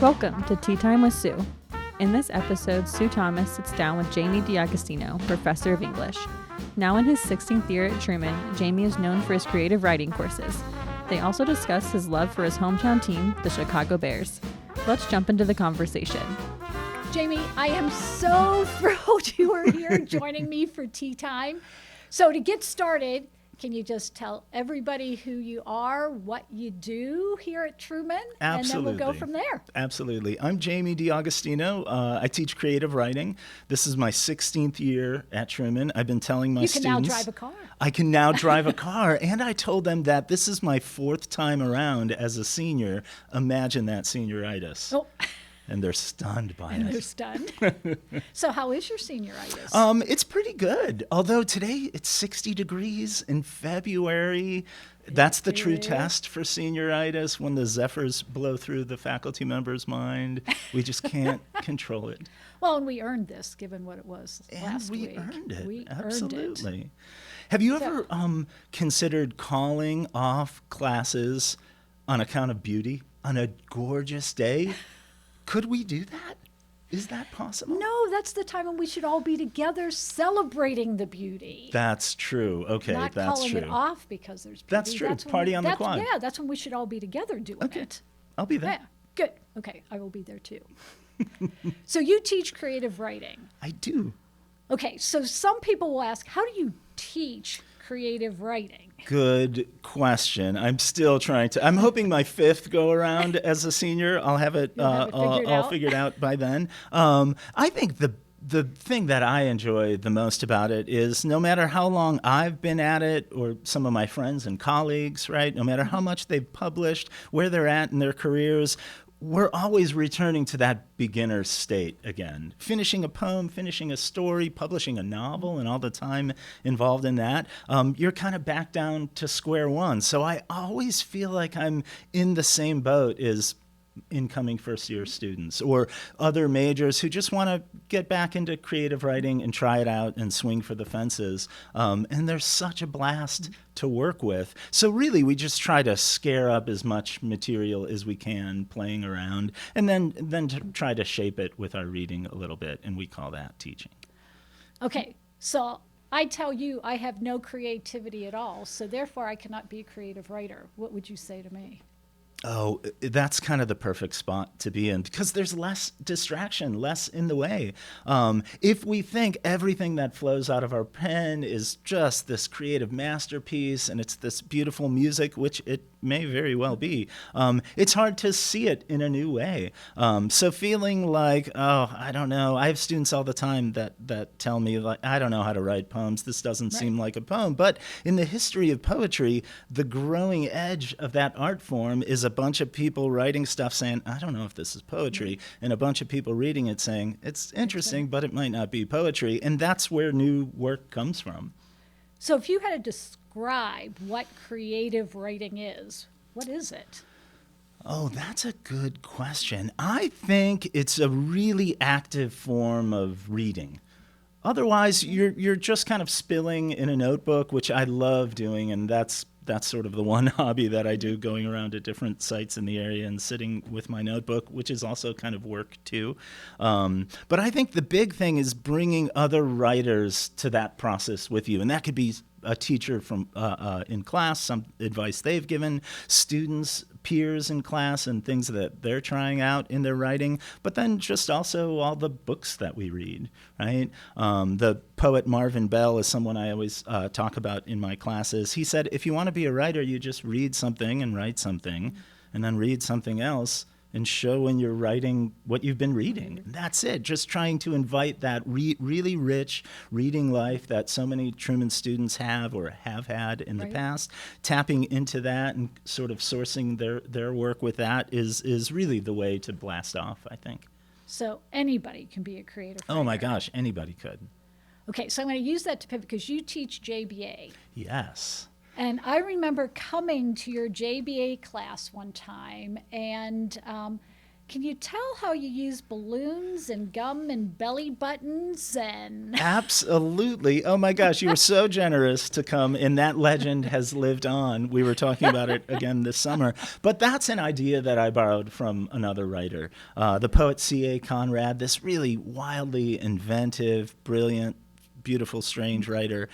Welcome to Tea Time with Sue. In this episode, Sue Thomas sits down with Jamie D'Agostino, professor of English. Now in his 16th year at Truman, Jamie is known for his creative writing courses. They also discuss his love for his hometown team, the Chicago Bears. Let's jump into the conversation. Jamie, I am so thrilled you are here joining me for Tea Time. So to get started, can you just tell everybody who you are, what you do here at Truman? Absolutely. And then we'll go from there. Absolutely. I'm Jamie D'Agostino. I teach creative writing. This is my 16th year at Truman. I've been telling my students... You can now drive a car. I can now drive a car. And I told them that this is my fourth time around as a senior. Imagine that senioritis. Oh. And they're stunned by it. And they're stunned. So how is your senioritis? It's pretty good. Although today it's 60 degrees in February. That's the true test for senioritis, when the zephyrs blow through the faculty member's mind. We just can't control it. Well, and we earned this, given what it was last week. And we earned it. We Absolutely. earned it. Have you ever considered calling off classes on account of beauty on a gorgeous day? Could we do that? Is that possible? No, that's the time when we should all be together celebrating the beauty. That's true. Okay, Not that's calling true. it off because there's beauty. That's true. Party on the quad. Yeah, that's when we should all be together doing it. I'll be there. Yeah, good. Okay, I will be there too. So you teach creative writing. I do. Okay, so some people will ask, how do you teach creative writing? Good question. I'm still trying to. I'm hoping my fifth go around as a senior, I'll have it, all figured out by then. I think the thing that I enjoy the most about it is no matter how long I've been at it, or some of my friends and colleagues, right? No matter how much they've published, where they're at in their careers, we're always returning to that beginner state again. Finishing a poem, finishing a story, publishing a novel, and all the time involved in that, you're kind of back down to square one. So I always feel like I'm in the same boat as incoming first-year students or other majors who just want to get back into creative writing and try it out and swing for the fences. And there's such a blast to work with. So really, we just try to scare up as much material as we can playing around, and then to try to shape it with our reading a little bit, and we call that teaching. Okay, so I tell you I have no creativity at all, so therefore I cannot be a creative writer. What would you say to me? Oh, that's kind of the perfect spot to be in, because there's less distraction, less in the way. If we think everything that flows out of our pen is just this creative masterpiece and it's this beautiful music, which it may very well be, it's hard to see it in a new way. So feeling like, oh, I don't know. I have students all the time that tell me, like, I don't know how to write poems. This doesn't seem like a poem. But in the history of poetry, the growing edge of that art form is a bunch of people writing stuff saying, I don't know if this is poetry, and a bunch of people reading it saying, it's interesting, but it might not be poetry. And that's where new work comes from. So if you had to describe what creative writing is, what is it? Oh, that's a good question. I think it's a really active form of reading. Otherwise, you're just kind of spilling in a notebook, which I love doing, and that's sort of the one hobby that I do, going around to different sites in the area and sitting with my notebook, which is also kind of work too. But I think the big thing is bringing other writers to that process with you, and that could be a teacher from in class, some advice they've given, students, peers in class, and things that they're trying out in their writing, but then just also all the books that we read, right? The poet Marvin Bell is someone I always talk about in my classes. He said, if you want to be a writer, you just read something and write something, and then read something else and show when you're writing what you've been reading. That's it. Just trying to invite that really rich reading life that so many Truman students have or have had in the past. Tapping into that and sort of sourcing their work with that is really the way to blast off, I think. So anybody can be a creative writer. Oh my gosh, anybody could. Okay, so I'm going to use that to pivot because you teach JBA. Yes. And I remember coming to your JBA class one time, and Can you tell how you use balloons and gum and belly buttons and... Absolutely. Oh my gosh, you were so generous to come, and that legend has lived on. We were talking about it again this summer. But that's an idea that I borrowed from another writer, the poet C.A. Conrad, this really wildly inventive, brilliant, beautiful, strange writer,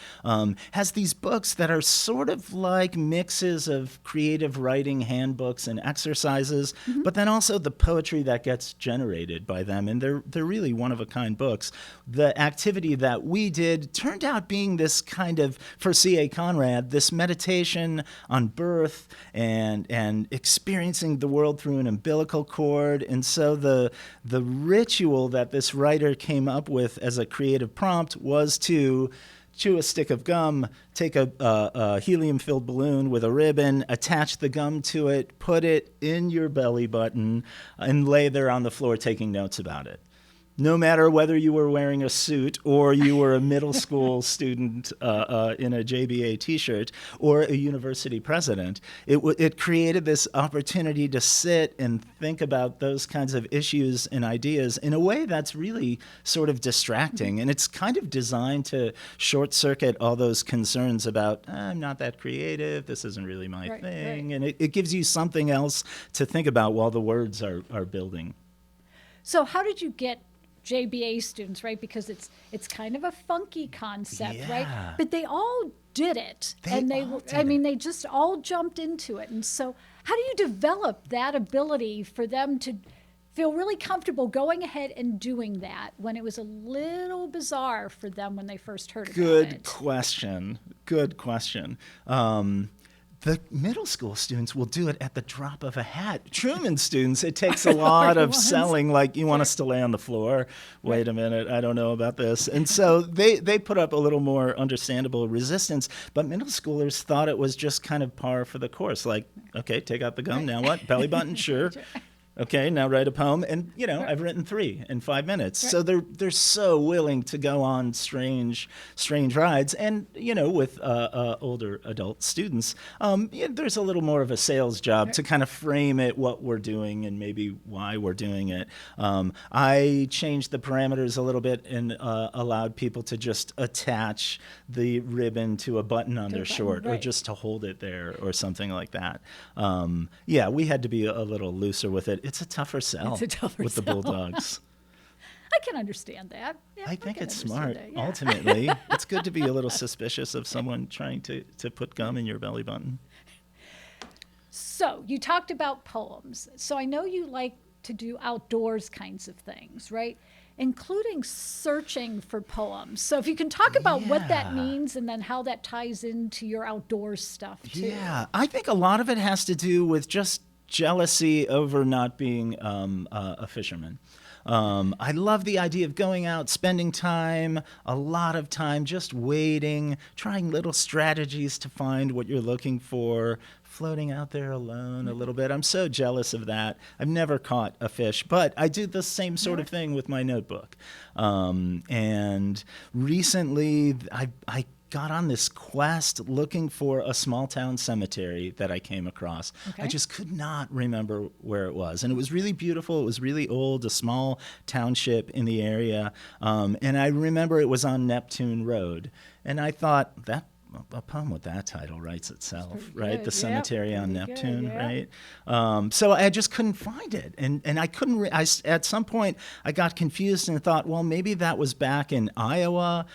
has these books that are sort of like mixes of creative writing handbooks and exercises, but then also the poetry that gets generated by them. And they're really one-of-a-kind books. The activity that we did turned out being this kind of, for C.A. Conrad, this meditation on birth and experiencing the world through an umbilical cord. And so the ritual that this writer came up with as a creative prompt was to chew a stick of gum, take a helium-filled balloon with a ribbon, attach the gum to it, put it in your belly button, and lay there on the floor taking notes about it. No matter whether you were wearing a suit or you were a middle school student in a JBA T-shirt or a university president, it created this opportunity to sit and think about those kinds of issues and ideas in a way that's really sort of distracting. And it's kind of designed to short-circuit all those concerns about, I'm not that creative, this isn't really my thing. Right. And it gives you something else to think about while the words are building. So how did you get JBA students, right? Because it's kind of a funky concept, right? But they all did it. They just all jumped into it. And so how do you develop that ability for them to feel really comfortable going ahead and doing that when it was a little bizarre for them when they first heard about it? Good question. The middle school students will do it at the drop of a hat. Truman students, it takes a lot of selling, like, you want us to lay on the floor? Wait a minute, I don't know about this. And so they put up a little more understandable resistance, but middle schoolers thought it was just kind of par for the course. Like, okay, take out the gum, now what? Belly button, sure. Okay, now write a poem. And, I've written 3 in 5 minutes. Right. So they're so willing to go on strange rides. And, with older adult students, there's a little more of a sales job to kind of frame it, what we're doing and maybe why we're doing it. I changed the parameters a little bit and allowed people to just attach the ribbon to a button on their short or just to hold it there or something like that. We had to be a little looser with it. It's a tougher sell with the Bulldogs. I can understand that. Yeah, I think it's smart. Ultimately, it's good to be a little suspicious of someone trying to put gum in your belly button. So you talked about poems. So I know you like to do outdoors kinds of things, right? Including searching for poems. So if you can talk about what that means and then how that ties into your outdoors stuff too. Yeah, I think a lot of it has to do with just jealousy over not being a fisherman. I love the idea of going out, spending time, a lot of time just waiting, trying little strategies to find what you're looking for, floating out there alone a little bit. I'm so jealous of that. I've never caught a fish, but I do the same sort of thing with my notebook. And recently I got on this quest looking for a small town cemetery that I came across. Okay. I just could not remember where it was. And it was really beautiful. It was really old, a small township in the area. And I remember it was on Neptune Road. And I thought, a poem with that title writes itself, right? The Cemetery on Neptune, right? So I just couldn't find it. And I couldn't, at some point, I got confused and thought, well, maybe that was back in Iowa,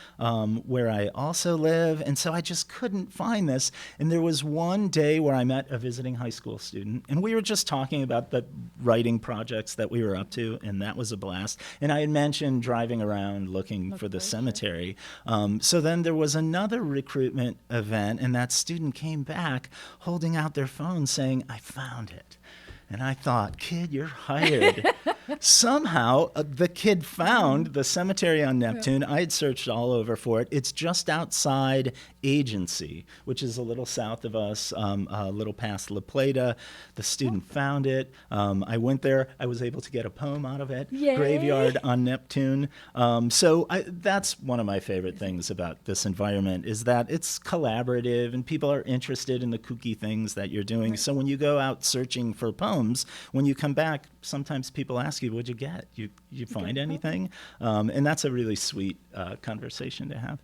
where I also live. And so I just couldn't find this. And there was one day where I met a visiting high school student, and we were just talking about the writing projects that we were up to, and that was a blast. And I had mentioned driving around looking for the cemetery. So then there was another recruitment event, and that student came back holding out their phone saying, I found it. And I thought, kid, you're hired. Somehow, the kid found the cemetery on Neptune. I had searched all over for it. It's just outside Agency, which is a little south of us, a little past La Plata. The student found it. I went there. I was able to get a poem out of it. Yay. Graveyard on Neptune. So that's one of my favorite things about this environment is that it's collaborative and people are interested in the kooky things that you're doing. Right. So when you go out searching for poems, poems, when you come back, sometimes people ask you, what'd you get? You find anything? And that's a really sweet conversation to have.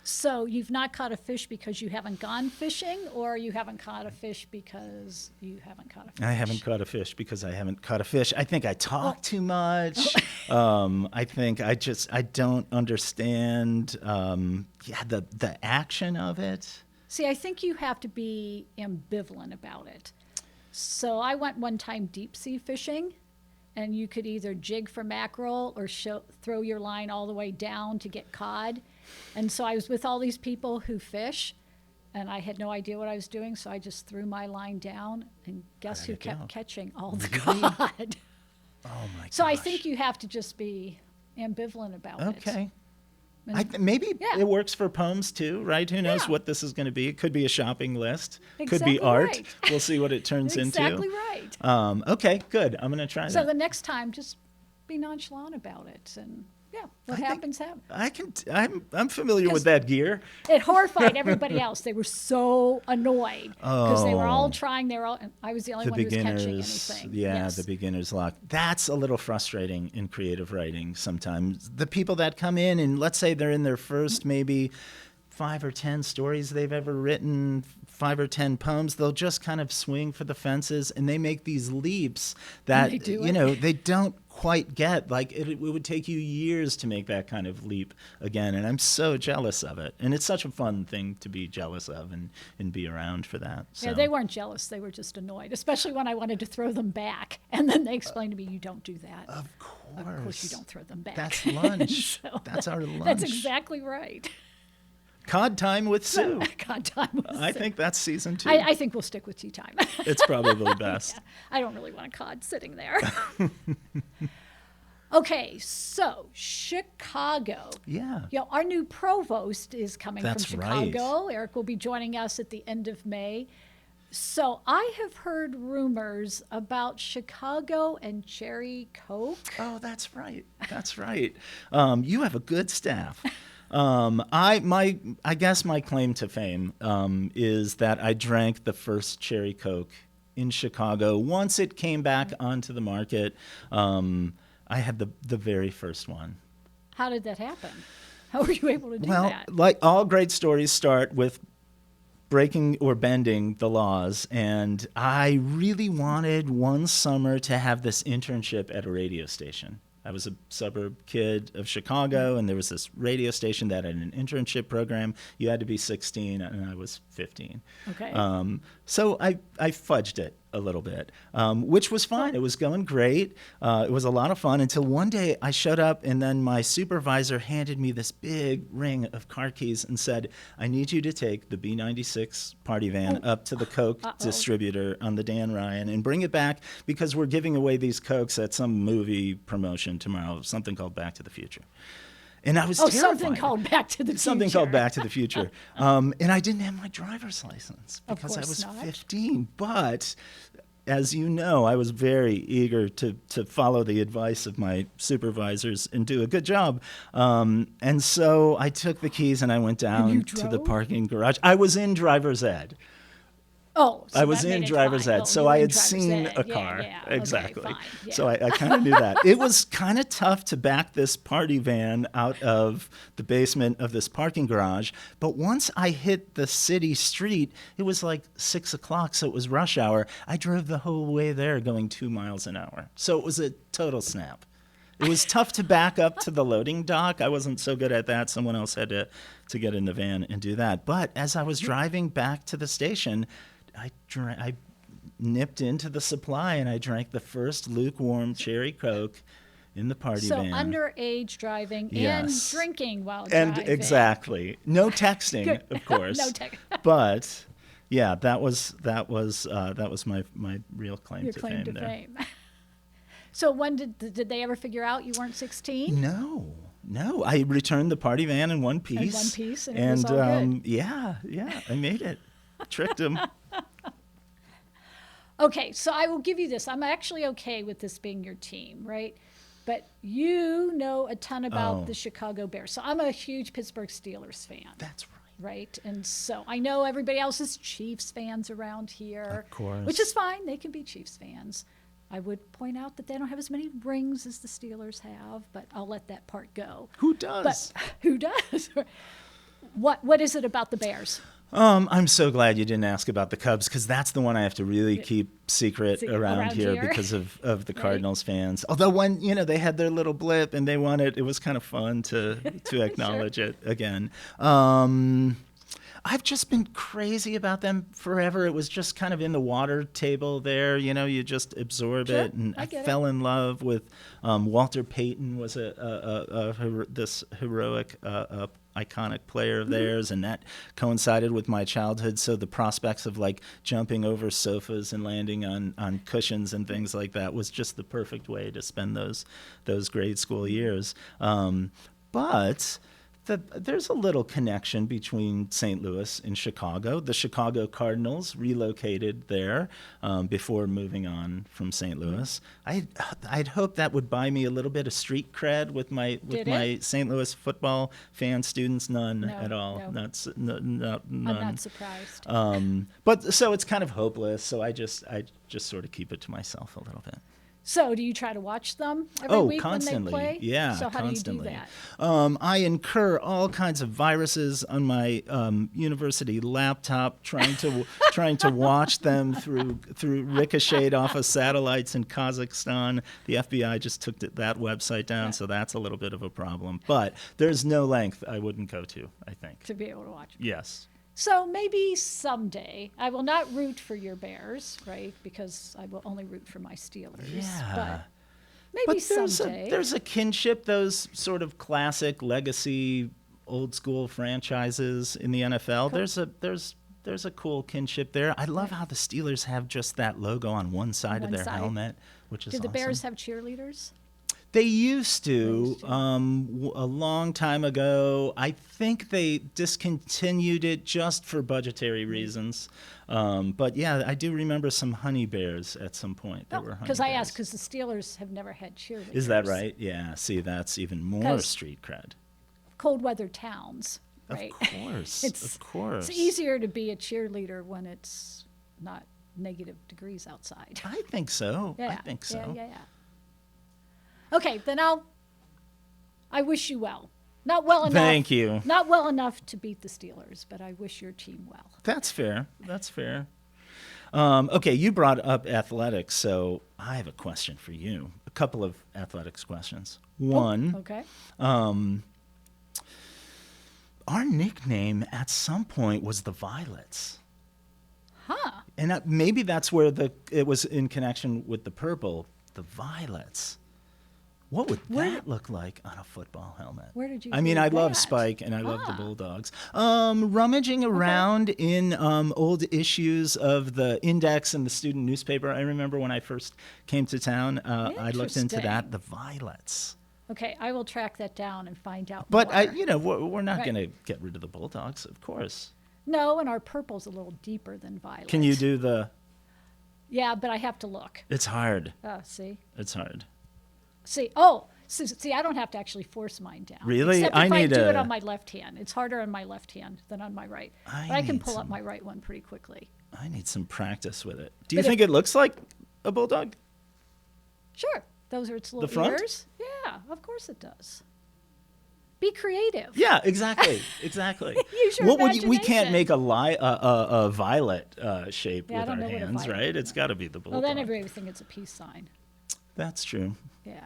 So you've not caught a fish because you haven't gone fishing, or you haven't caught a fish because you haven't caught a fish? I haven't caught a fish because I haven't caught a fish. I think I talk too much. I think I don't understand the action of it. See, I think you have to be ambivalent about it. So I went one time deep sea fishing, and you could either jig for mackerel or throw your line all the way down to get cod. And so I was with all these people who fish, and I had no idea what I was doing, so I just threw my line down, and guess who kept catching all the cod? Oh, my gosh. So I think you have to just be ambivalent about it. Okay. Maybe it works for poems too, right? Who knows what this is going to be? It could be a shopping list. Could be art. Right. We'll see what it turns into. Exactly right. Okay, good. I'm going to try that. So the next time, just be nonchalant about it, and what happens. I'm familiar with that gear. It horrified everybody else. They were so annoyed because they were all trying. And I was the only one who was catching anything. Yeah, the beginner's luck. That's a little frustrating in creative writing sometimes. The people that come in and let's say they're in their first maybe 5 or 10 stories they've ever written, 5 or 10 poems, they'll just kind of swing for the fences and they make these leaps that, they don't quite get. Like it would take you years to make that kind of leap again. And I'm so jealous of it. And it's such a fun thing to be jealous of and be around for that. So. Yeah, they weren't jealous. They were just annoyed, especially when I wanted to throw them back. And then they explained to me, you don't do that. Of course. Of course you don't throw them back. That's lunch. That's our lunch. That's exactly right. Cod Time with Sue. Cod Time with Sue. I think that's season 2. I think we'll stick with tea time. It's probably best. Yeah, I don't really want a cod sitting there. Okay, so Chicago. Yeah. Our new provost is coming That's from Chicago. right. Eric will be joining us at the end of May. So I have heard rumors about Chicago and Cherry Coke. Oh, that's right. That's right. You have a good staff. I guess my claim to fame is that I drank the first Cherry Coke in Chicago. Once it came back onto the market, I had the very first one. How did that happen? How were you able to do that? Well, like all great stories start with breaking or bending the laws, and I really wanted one summer to have this internship at a radio station. I was a suburb kid of Chicago, and there was this radio station that had an internship program. You had to be 16, and I was 15. Okay. So I fudged it a little bit, which was fine. It was going great. It was a lot of fun until one day I showed up, and then my supervisor handed me this big ring of car keys and said, I need you to take the B96 party van up to the Coke distributor on the Dan Ryan and bring it back because we're giving away these Cokes at some movie promotion tomorrow, something called Back to the Future. And I was terrified. Something called Back to the Future. Something called Back to the Future. And I didn't have my driver's license because I was 15. But as you know, I was very eager to follow the advice of my supervisors and do a good job. And so I took the keys and I went down to the parking garage. I was in driver's ed. Oh, so I was in driver's ed, so I had seen a car. Exactly. Okay, yeah. So I kind of knew that. It was kind of tough to back this party van out of the basement of this parking garage. But once I hit the city street, it was like 6 o'clock, so it was rush hour. I drove the whole way there going 2 miles an hour. So it was a total snap. It was tough to back up to the loading dock. I wasn't so good at that. Someone else had to get in the van and do that. But as I was driving back to the station, I nipped into the supply and I drank the first lukewarm Cherry Coke in the party van. So underage driving and drinking while and driving. Exactly. No texting, of course. No texting. But yeah, that was my real claim Your to claim fame to there. fame. So when did they ever figure out you weren't 16? No. I returned the party van in one piece. And it was all good. Yeah, I made it. Tricked him. Okay, so I will give you this. I'm actually okay with this being your team, right? But you know a ton about the Chicago Bears. So I'm a huge Pittsburgh Steelers fan. That's right. Right? And so I know everybody else is Chiefs fans around here. Of course. Which is fine. They can be Chiefs fans. I would point out that they don't have as many rings as the Steelers have, but I'll let that part go. Who does? But who does? What is it about the Bears? I'm so glad you didn't ask about the Cubs, because that's the one I have to really keep secret around here because of the Cardinals fans. Although when they had their little blip and they won it, it was kind of fun to acknowledge it again. I've just been crazy about them forever. It was just kind of in the water table there. You just absorb it. And I fell in love with Walter Payton was this heroic iconic player of theirs, and that coincided with my childhood. So the prospects of like jumping over sofas and landing on cushions and things like that was just the perfect way to spend those grade school years. But there's a little connection between St. Louis and Chicago. The Chicago Cardinals relocated there before moving on from St. Louis. I'd hope that would buy me a little bit of street cred with my St. Louis football fan students. None at all. No. None. I'm not surprised. But so it's kind of hopeless. So I just sort of keep it to myself a little bit. So do you try to watch them every week constantly. when they play? Yeah, so how constantly. do you do that? I incur all kinds of viruses on my university laptop trying to watch them through ricocheted off of satellites in Kazakhstan. The FBI just took that website down, so that's a little bit of a problem. But there's no length I wouldn't go to, I think. To be able to watch. Yes. So maybe someday, I will not root for your Bears, right? Because I will only root for my Steelers. Yeah. But maybe someday. There's a kinship, those sort of classic legacy old school franchises in the NFL. Cool. There's a cool kinship there. I love how the Steelers have just that logo on one side of their helmet, which is awesome. Did the Bears have cheerleaders? They used to a long time ago. I think they discontinued it just for budgetary reasons. But yeah, I do remember some honey bears at some point. Because I asked, because the Steelers have never had cheerleaders. Is that right? Yeah. See, that's even more street cred. Cold weather towns, right? Of course. Of course. It's easier to be a cheerleader when it's not negative degrees outside. I think so. Yeah. I think so. Yeah. Okay, then I wish you well. Not well enough. Thank you. Not well enough to beat the Steelers, but I wish your team well. That's fair. Okay, you brought up athletics, so I have a question for you. A couple of athletics questions. One. Okay. Our nickname at some point was the Violets. Huh. And maybe that's where it was in connection with the purple, the Violets. What would that look like on a football helmet? Where did you I mean, I love that? Spike and I love the Bulldogs. Rummaging around in old issues of the Index and the student newspaper. I remember when I first came to town, I looked into that, the Violets. Okay, I will track that down and find out But more. we're not going to get rid of the Bulldogs, of course. No, and our purple's a little deeper than violet. Can you do the... Yeah, but I have to look. It's hard. See? It's hard. See, I don't have to actually force mine down. Really? Except if I do it on my left hand. It's harder on my left hand than on my right. But I can pull up my right one pretty quickly. I need some practice with it. Do you think it looks like a bulldog? Sure. Those are its little The front? ears. Yeah, of course it does. Be creative. Yeah, exactly. Use your We can't imagination. make a violet shape with our what a hands, violet right? It's got to be the bulldog. Well, then everybody would think it's a peace sign. That's true. Yeah.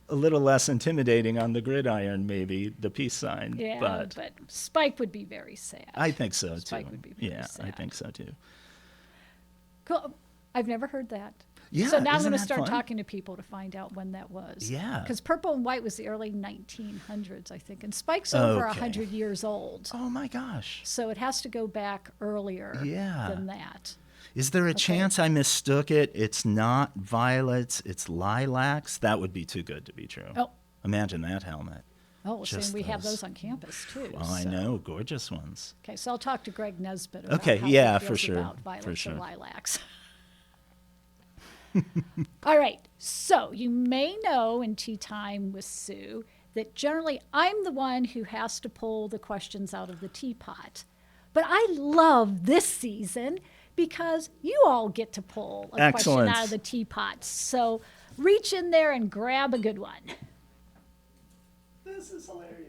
A little less intimidating on the gridiron, maybe, the peace sign. Yeah, but Spike would be very sad. I think so, Spike too. would be very sad. I think so, too. Cool. I've never heard that. Yeah, so now I'm isn't going to that start fun? talking to people to find out when that was. Yeah. Because purple and white was the early 1900s, I think. And Spike's over 100 years old. Oh, my gosh. So it has to go back earlier than that. Is there a chance I mistook it? It's not violets, it's lilacs? That would be too good to be true. Oh. Imagine that helmet. Oh, well, we have those on campus, too. Oh, I know. Gorgeous ones. Okay, so I'll talk to Greg Nesbitt about Okay, how yeah, he for feels sure. about violets For sure. or lilacs. All right, so you may know in Tea Time with Sue that generally I'm the one who has to pull the questions out of the teapot. But I love this season because you all get to pull a Excellent. question out of the teapot. So reach in there and grab a good one. This is hilarious.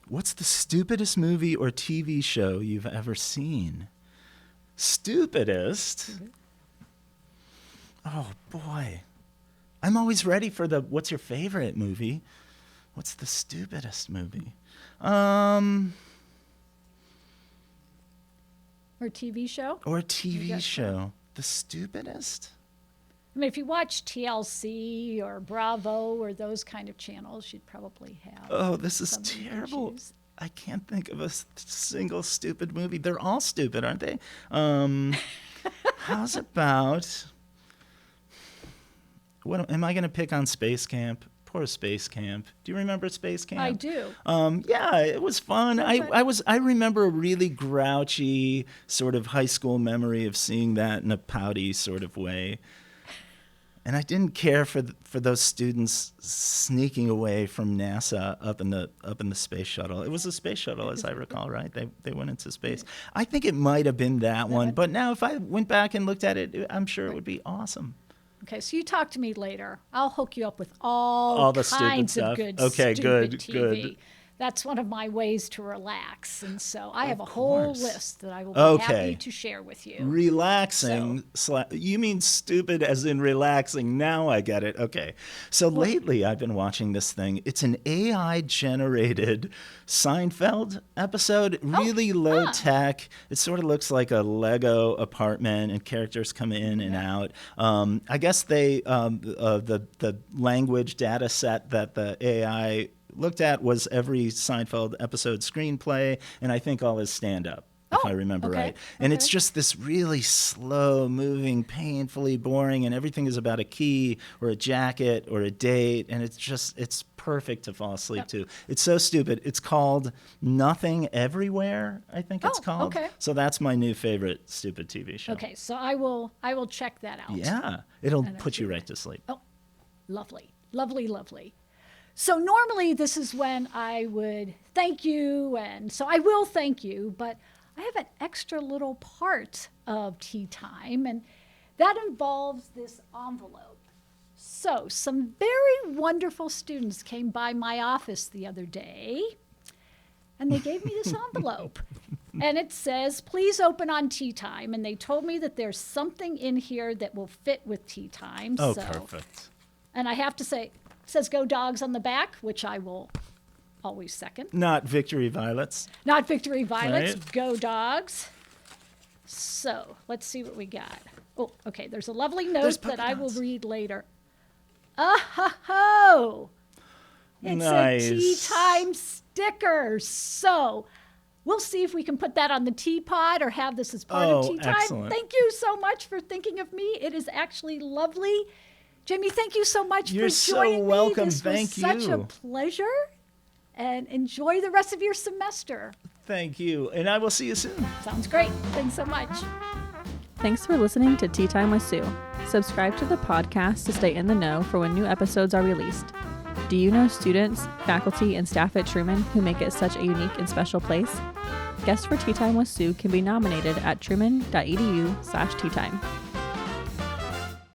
What's the stupidest movie or TV show you've ever seen? Stupidest? Oh, boy. I'm always ready for the what's your favorite movie? What's the stupidest movie? Or TV show? Or a TV show. The stupidest? I mean, if you watch TLC or Bravo or those kind of channels, you'd probably have. Oh, this is some terrible. issues. I can't think of a single stupid movie. They're all stupid, aren't they? How's about... What am I going to pick on Space Camp? Poor Space Camp. Do you remember Space Camp? I do. Yeah, it was fun. I remember a really grouchy sort of high school memory of seeing that in a pouty sort of way. And I didn't care for those students sneaking away from NASA up in the space shuttle. It was a space shuttle, as I recall, right? They went into space. I think it might have been that one. But now, if I went back and looked at it, I'm sure it would be awesome. Okay, so you talk to me later. I'll hook you up with all the stupid kinds stuff. of good Okay, stupid good, TV. good. That's one of my ways to relax. And so I have a whole list that I will be Okay. happy to share with you. Relaxing. You mean stupid as in relaxing. Now I get it. Okay. So lately I've been watching this thing. It's an AI-generated Seinfeld episode. Really low tech. It sort of looks like a Lego apartment and characters come in and out. I guess they the language data set that the AI looked at was every Seinfeld episode screenplay, and I think all his stand-up, if I remember right. And it's just this really slow-moving, painfully boring, and everything is about a key or a jacket or a date, and it's perfect to fall asleep to. It's so stupid. It's called Nothing Everywhere, I think it's called. Okay. So that's my new favorite stupid TV show. Okay, so I will check that out. Yeah, it'll put you right to sleep. Oh, lovely, lovely, lovely. So normally this is when I would thank you, and so I will thank you, but I have an extra little part of tea time, and that involves this envelope. So some very wonderful students came by my office the other day, and they gave me this envelope. And it says, please open on tea time, and they told me that there's something in here that will fit with tea time. Oh, perfect. And I have to say, it says Go Dogs on the back, which I will always second. Not Victory Violets. Not Victory Violets, Right. Go Dogs. So let's see what we got. Oh, okay, there's a lovely note that I will read later. Oh, it's Nice. a tea time sticker. So we'll see if we can put that on the teapot or have this as part of tea time. Excellent. Thank you so much for thinking of me. It is actually lovely. Jamie, thank you so much You're for so joining welcome. me. This Thank was such a you. pleasure. And enjoy the rest of your semester. Thank you. And I will see you soon. Sounds great. Thanks so much. Thanks for listening to Tea Time with Sue. Subscribe to the podcast to stay in the know for when new episodes are released. Do you know students, faculty, and staff at Truman who make it such a unique and special place? Guests for Tea Time with Sue can be nominated at truman.edu/teatime.